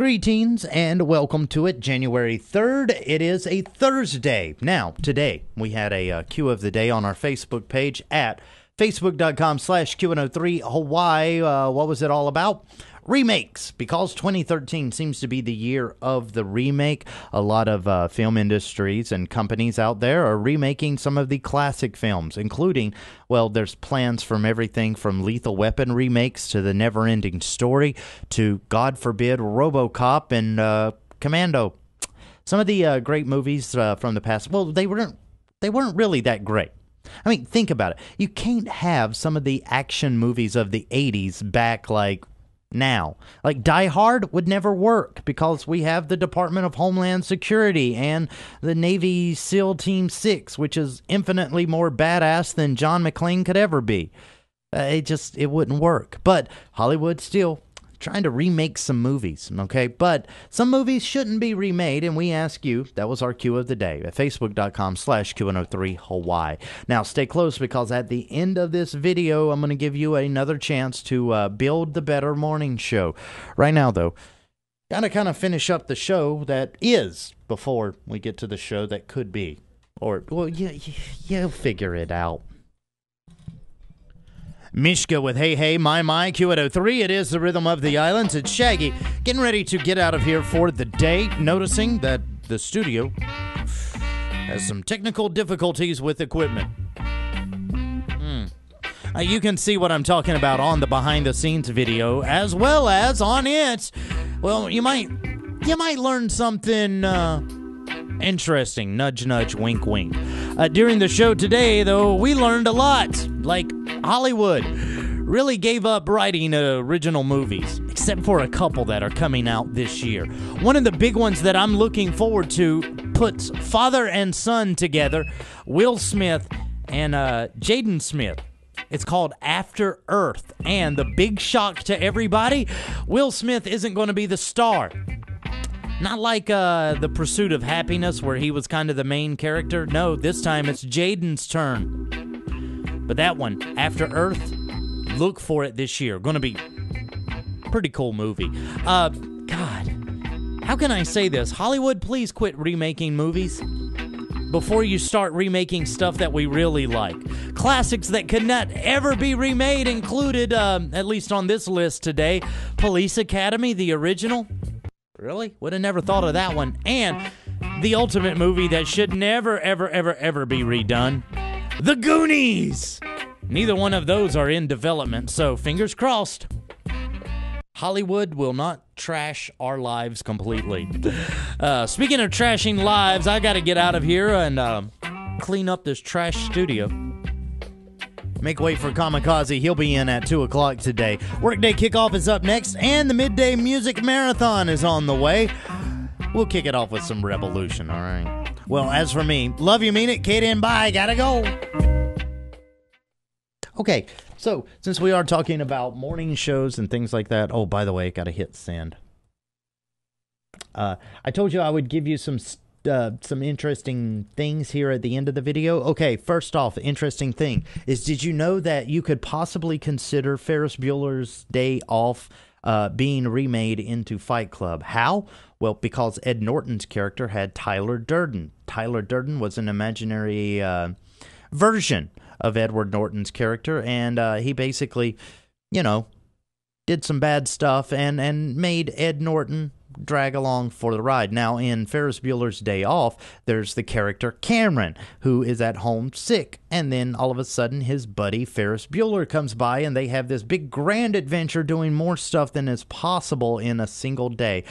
Greetings and welcome to it, January 3rd. It is a Thursday. Now, today, we had a Q of the Day on our Facebook page at facebook.com/Q103 Hawaii. What was it all about? Remakes, because 2013 seems to be the year of the remake. A lot of film industries and companies out there are remaking some of the classic films, including, well, there's plans from everything from Lethal Weapon remakes to The Never-Ending Story to, God forbid, RoboCop and Commando. Some of the great movies from the past, well, they weren't really that great. I mean, think about it. You can't have some of the action movies of the 80s back like now. Like Die Hard would never work because we have the Department of Homeland Security and the Navy SEAL Team 6, which is infinitely more badass than John McClane could ever be. It wouldn't work. But Hollywood still trying to remake some movies, okay? But some movies shouldn't be remade, and we ask you, that was our Q of the Day, at facebook.com/Q103 Hawaii. Now, stay close because at the end of this video, I'm going to give you another chance to build the better morning show. Right now, though, gotta kind of finish up the show that is before we get to the show that could be. Or, well, you'll figure it out. Mishka with Hey Hey My Q103. It is the rhythm of the islands. It's Shaggy getting ready to get out of here for the day, noticing that the studio has some technical difficulties with equipment. You can see what I'm talking about on the behind the scenes video as well as on it. Well, you might learn something interesting. Nudge nudge, wink wink. During the show today, though, we learned a lot. Like Hollywood really gave up writing original movies, except for a couple that are coming out this year. One of the big ones that I'm looking forward to puts father and son together, Will Smith and Jaden Smith. It's called After Earth, and the big shock to everybody, Will Smith isn't going to be the star. Not like The Pursuit of Happiness, where he was kind of the main character. No, this time it's Jaden's turn. But that one, After Earth, look for it this year. Going to be pretty cool movie. God, how can I say this? Hollywood, please quit remaking movies before you start remaking stuff that we really like. Classics that could not ever be remade included, at least on this list today, Police Academy, the original. Really? Would have never thought of that one. And the ultimate movie that should never, ever, ever, ever be redone, The Goonies. Neither one of those are in development, so fingers crossed. Hollywood will not trash our lives completely. Speaking of trashing lives, I got to get out of here and clean up this trash studio. Make way for Kamikaze. He'll be in at 2 o'clock today. Workday kickoff is up next, and the midday music marathon is on the way. We'll kick it off with some Revolution, all right? Well, as for me, love you, mean it, kid, and bye. Gotta go. Okay, so since we are talking about morning shows and things like that, oh, by the way, gotta hit send. I told you I would give you some interesting things here at the end of the video. Okay, first off, interesting thing is, did you know that you could possibly consider Ferris Bueller's Day Off being remade into Fight Club? How? Well, because Ed Norton's character had Tyler Durden. Tyler Durden was an imaginary version of Edward Norton's character, and he basically, did some bad stuff and made Ed Norton drag along for the ride. Now, in Ferris Bueller's Day Off, there's the character Cameron, who is at home sick, and then all of a sudden his buddy Ferris Bueller comes by, and they have this big grand adventure doing more stuff than is possible in a single day.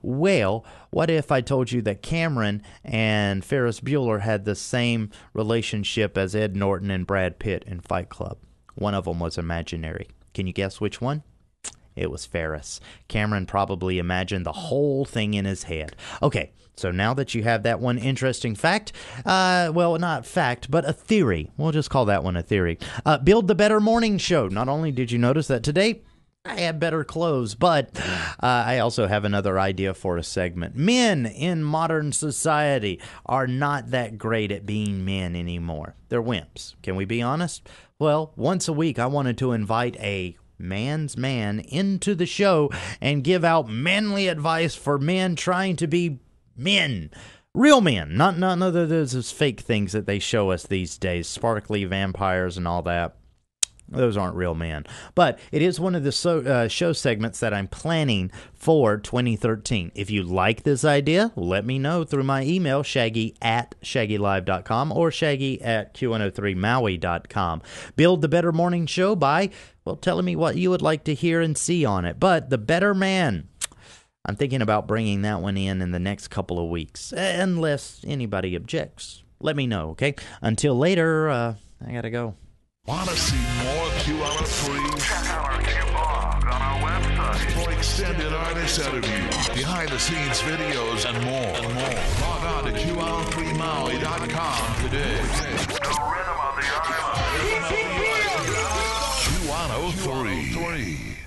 Well, what if I told you that Cameron and Ferris Bueller had the same relationship as Ed Norton and Brad Pitt in Fight Club? One of them was imaginary. Can you guess which one? It was Ferris. Cameron probably imagined the whole thing in his head. Okay, so now that you have that one interesting fact, well, not fact, but a theory. We'll just call that one a theory. Build the better morning show. Not only did you notice that today I have better clothes, but I also have another idea for a segment. Men in modern society are not that great at being men anymore. They're wimps. Can we be honest? Well, once a week I wanted to invite a man's man into the show and give out manly advice for men trying to be men. Real men, not none of those fake things that they show us these days, sparkly vampires and all that. Those aren't real men. But it is one of the show segments that I'm planning for 2013. If you like this idea, let me know through my email, shaggy@shaggylive.com or shaggy@q103maui.com. Build the Better Morning Show by, well, telling me what you would like to hear and see on it. But the Better Man, I'm thinking about bringing that one in the next couple of weeks, unless anybody objects. Let me know, okay? Until later, I gotta go. Want to see more Q103? Check out our Q-blog on our website. For extended artist interviews, behind-the-scenes videos, and more. Log on to Q103maui.com today. The rhythm of the island. Q103.